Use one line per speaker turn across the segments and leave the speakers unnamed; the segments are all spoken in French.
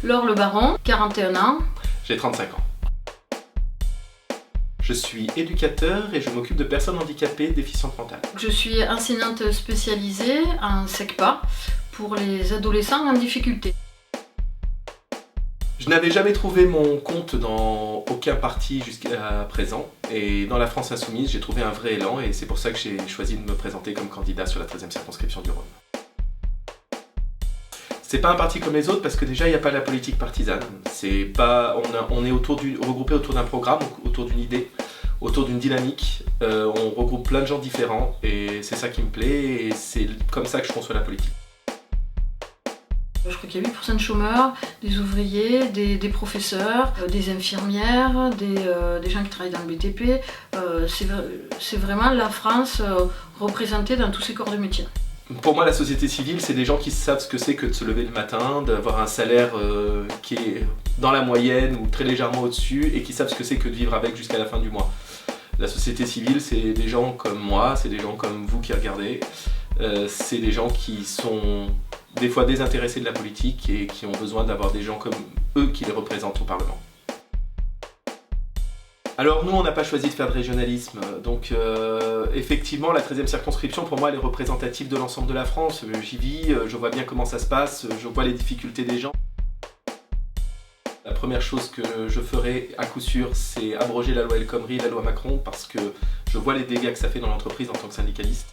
Laure Le Baron, 41 ans.
J'ai 35 ans. Je suis éducateur et je m'occupe de personnes handicapées déficientes mentales.
Je suis enseignante spécialisée en SECPA pour les adolescents en difficulté.
Je n'avais jamais trouvé mon compte dans aucun parti jusqu'à présent. Et dans la France Insoumise, j'ai trouvé un vrai élan et c'est pour ça que j'ai choisi de me présenter comme candidat sur la 13e circonscription du Rhône. C'est pas un parti comme les autres parce que déjà il n'y a pas la politique partisane. On est regroupé autour d'un programme, autour d'une idée, autour d'une dynamique. On regroupe plein de gens différents et c'est ça qui me plaît et c'est comme ça que je conçois la politique.
Je crois qu'il y a 8% de chômeurs, des ouvriers, des professeurs, des infirmières, des gens qui travaillent dans le BTP. C'est vraiment la France représentée dans tous ces corps de métier.
Pour moi, la société civile, c'est des gens qui savent ce que c'est que de se lever le matin, d'avoir un salaire qui est dans la moyenne ou très légèrement au-dessus et qui savent ce que c'est que de vivre avec jusqu'à la fin du mois. La société civile, c'est des gens comme moi, c'est des gens comme vous qui regardez. C'est des gens qui sont des fois désintéressés de la politique et qui ont besoin d'avoir des gens comme eux qui les représentent au Parlement. Alors nous, on n'a pas choisi de faire de régionalisme, donc effectivement la 13e circonscription pour moi elle est représentative de l'ensemble de la France. J'y vis, je vois bien comment ça se passe, je vois les difficultés des gens. La première chose que je ferai à coup sûr, c'est abroger la loi El Khomri, la loi Macron, parce que je vois les dégâts que ça fait dans l'entreprise en tant que syndicaliste.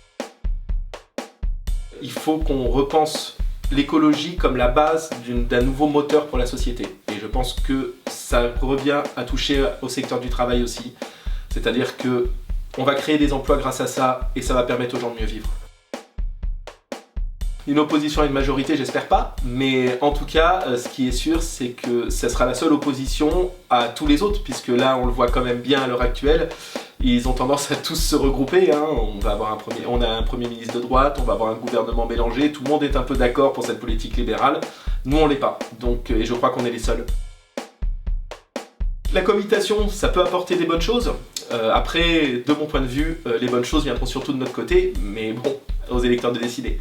Il faut qu'on repense l'écologie comme la base d'un nouveau moteur pour la société. Et je pense que ça revient à toucher au secteur du travail aussi. C'est-à-dire qu'on va créer des emplois grâce à ça et ça va permettre aux gens de mieux vivre. Une opposition à une majorité, j'espère pas, mais en tout cas, ce qui est sûr, c'est que ça sera la seule opposition à tous les autres, puisque là, on le voit quand même bien à l'heure actuelle, ils ont tendance à tous se regrouper, hein. On a un premier ministre de droite, on va avoir un gouvernement mélangé, tout le monde est un peu d'accord pour cette politique libérale, nous on l'est pas, donc, et je crois qu'on est les seuls. La cohabitation, ça peut apporter des bonnes choses, après, de mon point de vue, les bonnes choses viendront surtout de notre côté, mais bon, aux électeurs de décider.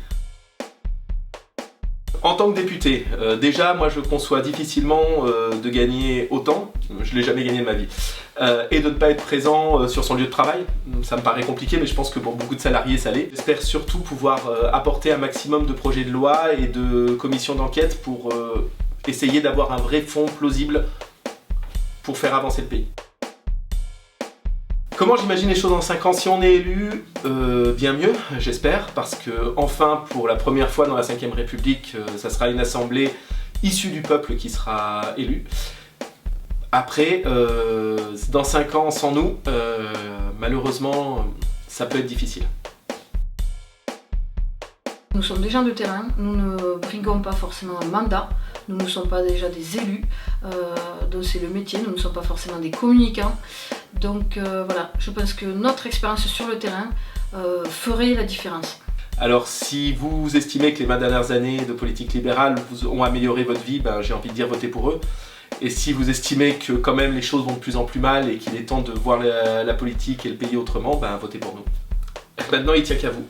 En tant que député, déjà moi je conçois difficilement de gagner autant, je ne l'ai jamais gagné de ma vie, et de ne pas être présent sur son lieu de travail. Ça me paraît compliqué mais je pense que pour beaucoup de salariés ça l'est. J'espère surtout pouvoir apporter un maximum de projets de loi et de commissions d'enquête pour essayer d'avoir un vrai fond plausible pour faire avancer le pays. Comment j'imagine les choses dans 5 ans? Si on est élu, bien mieux, j'espère, parce que enfin, pour la première fois dans la 5e République, ça sera une assemblée issue du peuple qui sera élue. Après, dans 5 ans sans nous, malheureusement, ça peut être difficile.
Nous sommes des gens de terrain, nous ne briguons pas forcément un mandat, nous ne sommes pas déjà des élus, donc c'est le métier, nous ne sommes pas forcément des communicants. Donc voilà, je pense que notre expérience sur le terrain ferait la différence.
Alors si vous estimez que les 20 dernières années de politique libérale ont amélioré votre vie, ben, j'ai envie de dire votez pour eux. Et si vous estimez que quand même les choses vont de plus en plus mal et qu'il est temps de voir la politique et le pays autrement, ben, votez pour nous. Maintenant il tient qu'à vous.